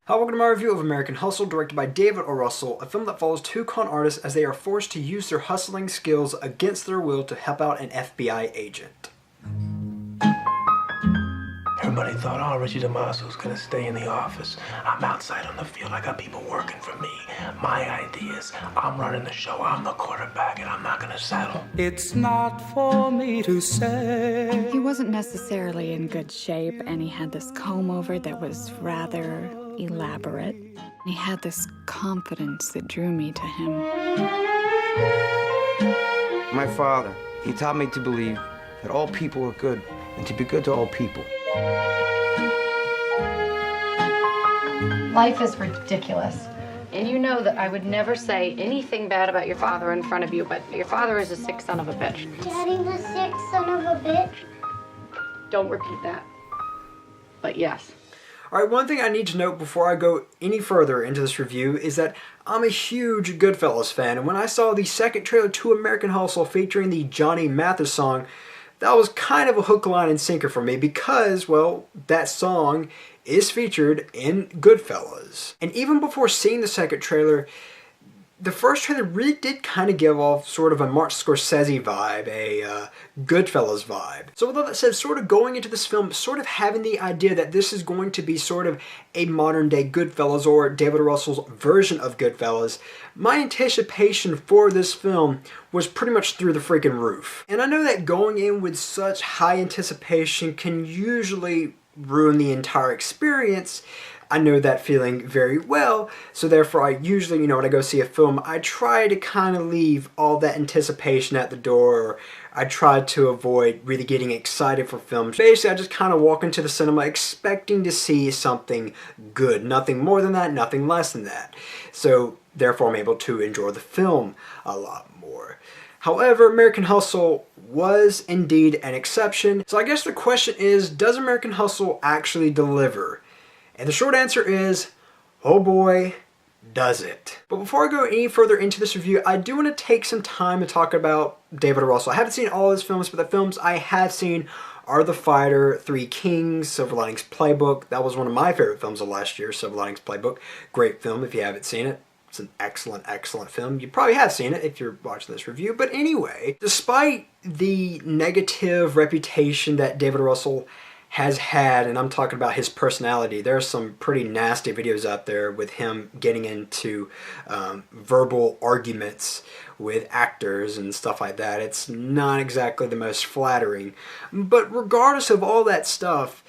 Hi, welcome to my review of American Hustle, directed by David O. Russell, a film that follows two con artists as they are forced to use their hustling skills against their will to help out an FBI agent. Everybody thought, oh, Richie DeMaso's gonna stay in the office. I'm outside on the field. I got people working for me. My ideas. I'm running the show. I'm the quarterback, and I'm not gonna settle. It's not for me to say. He wasn't necessarily in good shape, and he had this comb over that was rather elaborate. He had this confidence that drew me to him. My father, he taught me to believe that all people are good and to be good to all people. Life is ridiculous. And you know that I would never say anything bad about your father in front of you, but your father is a sick son of a bitch. Daddy, the sick son of a bitch? Don't repeat that. But yes. Alright, one thing I need to note before I go any further into this review is that I'm a huge Goodfellas fan, and when I saw the second trailer to American Hustle featuring the Johnny Mathis song, that was kind of a hook, line, and sinker for me because, well, that song is featured in Goodfellas. And even before seeing the second trailer, the first trailer really did kind of give off sort of a Martin Scorsese vibe, a Goodfellas vibe. So with all that said, sort of going into this film, sort of having the idea that this is going to be sort of a modern day Goodfellas or David Russell's version of Goodfellas, my anticipation for this film was pretty much through the freaking roof. And I know that going in with such high anticipation can usually ruin the entire experience. I know that feeling very well, so therefore I usually, when I go see a film, I try to kind of leave all that anticipation at the door, or I try to avoid really getting excited for films. Basically, I just kind of walk into the cinema expecting to see something good. Nothing more than that, nothing less than that. So therefore I'm able to enjoy the film a lot more. However, American Hustle was indeed an exception. So I guess the question is, does American Hustle actually deliver? And the short answer is, oh boy, does it. But before I go any further into this review, I do want to take some time to talk about David O. Russell. I haven't seen all his films, but the films I have seen are The Fighter, Three Kings, Silver Linings Playbook. That was one of my favorite films of last year, Silver Linings Playbook. Great film if you haven't seen it. It's an excellent, excellent film. You probably have seen it if you're watching this review. But anyway, despite the negative reputation that David O. Russell has had, and I'm talking about his personality, there are some pretty nasty videos out there with him getting into verbal arguments with actors and stuff like that. It's not exactly the most flattering. But regardless of all that stuff,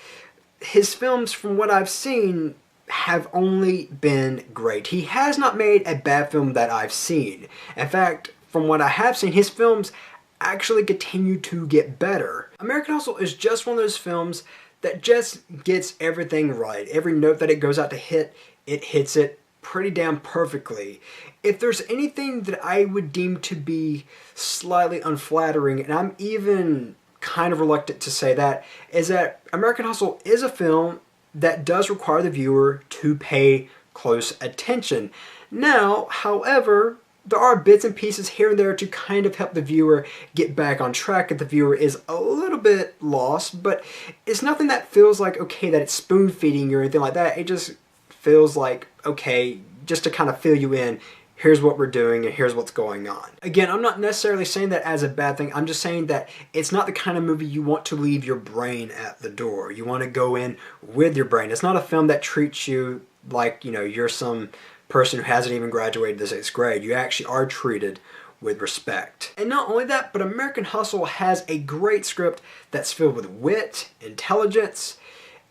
his films, from what I've seen, have only been great. He has not made a bad film that I've seen. In fact, from what I have seen, his films actually continue to get better. American Hustle is just one of those films that just gets everything right. Every note that it goes out to hit, it hits it pretty damn perfectly. If there's anything that I would deem to be slightly unflattering, and I'm even kind of reluctant to say that, is that American Hustle is a film that does require the viewer to pay close attention. Now, however, there are bits and pieces here and there to kind of help the viewer get back on track if the viewer is a little bit lost, but it's nothing that feels like, okay, that it's spoon feeding you or anything like that. It just feels like, okay, just to kind of fill you in, here's what we're doing and here's what's going on. Again, I'm not necessarily saying that as a bad thing. I'm just saying that it's not the kind of movie you want to leave your brain at the door. You want to go in with your brain. It's not a film that treats you like, you're some person who hasn't even graduated the 6th grade. You actually are treated with respect. And not only that, but American Hustle has a great script that's filled with wit, intelligence,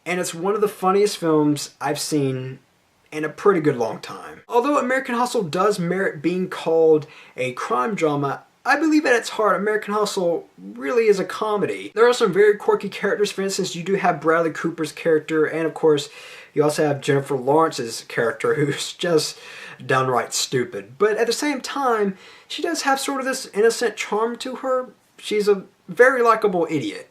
and it's one of the funniest films I've seen in a pretty good long time. Although American Hustle does merit being called a crime drama, I believe at its heart, American Hustle really is a comedy. There are some very quirky characters. For instance, you do have Bradley Cooper's character, and of course, you also have Jennifer Lawrence's character, who's just downright stupid. But at the same time, she does have sort of this innocent charm to her. She's a very likable idiot,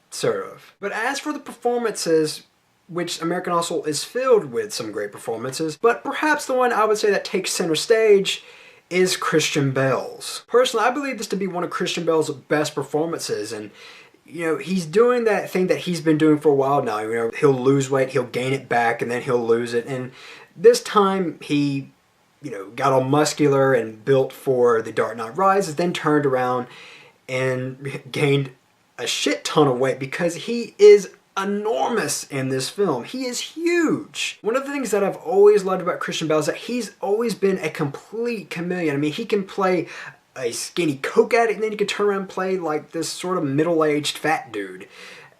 sort of. But as for the performances, which American Hustle is filled with some great performances, but perhaps the one I would say that takes center stage is Christian Bale's. Personally, I believe this to be one of Christian Bale's best performances, and he's doing that thing that he's been doing for a while now. He'll lose weight, he'll gain it back, and then he'll lose it, and This time he, got all muscular and built for The Dark Knight Rises, then turned around and gained a shit ton of weight because he is enormous in this film. He is huge. One of the things that I've always loved about Christian Bale is that he's always been a complete chameleon. I mean, he can play a skinny coke addict, and then he can turn around and play like this sort of middle-aged fat dude.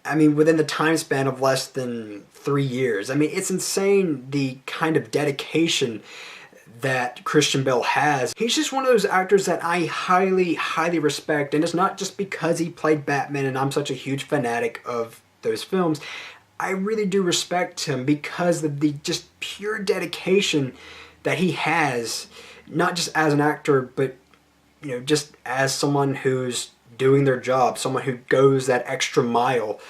I mean, within the time span of less than 3 years. I mean, it's insane the kind of dedication that Christian Bale has. He's just one of those actors that I highly, highly respect, and it's not just because he played Batman and I'm such a huge fanatic of those films. I really do respect him because of the just pure dedication that he has, not just as an actor, but just as someone who's doing their job, someone who goes that extra mile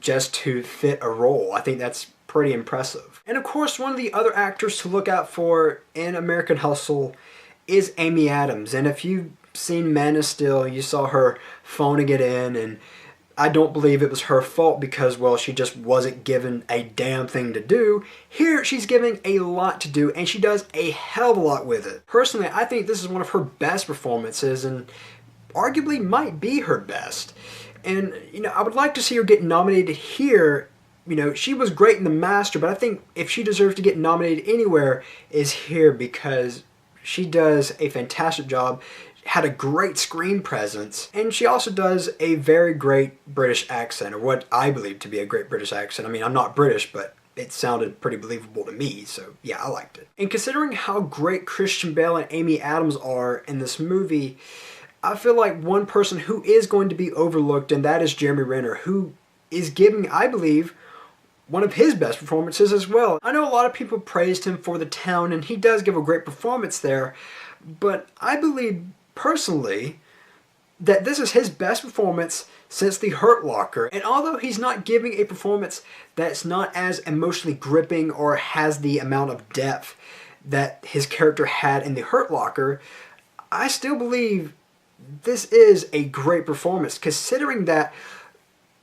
just to fit a role. I think that's pretty impressive. And of course, one of the other actors to look out for in American Hustle is Amy Adams. And if you've seen Man of Steel, you saw her phoning it in, and I don't believe it was her fault because, well, she just wasn't given a damn thing to do. Here, she's given a lot to do, and she does a hell of a lot with it. Personally, I think this is one of her best performances, and arguably might be her best. And, I would like to see her get nominated here. She was great in The Master, but I think if she deserves to get nominated anywhere is here because she does a fantastic job, had a great screen presence, and she also does a very great British accent, or what I believe to be a great British accent. I mean, I'm not British, but it sounded pretty believable to me, so yeah, I liked it. And considering how great Christian Bale and Amy Adams are in this movie, I feel like one person who is going to be overlooked, and that is Jeremy Renner, who is giving, I believe, one of his best performances as well. I know a lot of people praised him for The Town, and he does give a great performance there, but I believe personally that this is his best performance since The Hurt Locker. And although he's not giving a performance that's not as emotionally gripping or has the amount of depth that his character had in The Hurt Locker, I still believe this is a great performance, considering that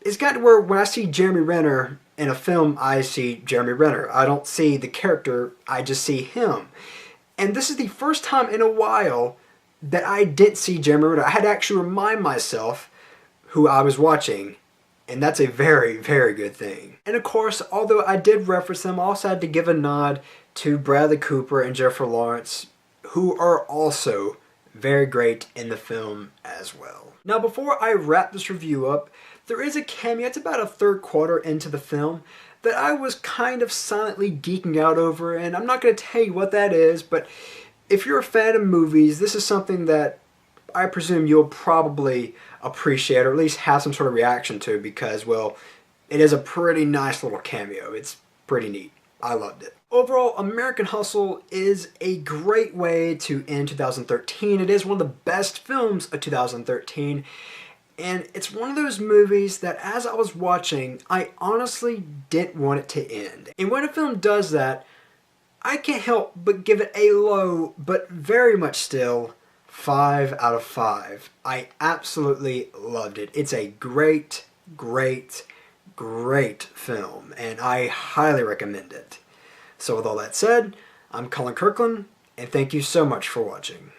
it's got to where when I see Jeremy Renner in a film, I see Jeremy Renner. I don't see the character, I just see him. And this is the first time in a while that I didn't see Jeremy Renner. I had to actually remind myself who I was watching, and that's a very, very good thing. And of course, although I did reference them, I also had to give a nod to Bradley Cooper and Jennifer Lawrence, who are also very great in the film as well. Now, before I wrap this review up, there is a cameo, it's about a third quarter into the film, that I was kind of silently geeking out over, and I'm not going to tell you what that is, but if you're a fan of movies, this is something that I presume you'll probably appreciate, or at least have some sort of reaction to, because, well, it is a pretty nice little cameo. It's pretty neat. I loved it. Overall, American Hustle is a great way to end 2013. It is one of the best films of 2013. And it's one of those movies that as I was watching, I honestly didn't want it to end. And when a film does that, I can't help but give it a low, but very much still, 5 out of 5. I absolutely loved it. It's a great, great, great film, and I highly recommend it. So with all that said, I'm Colyn Kirkland, and thank you so much for watching.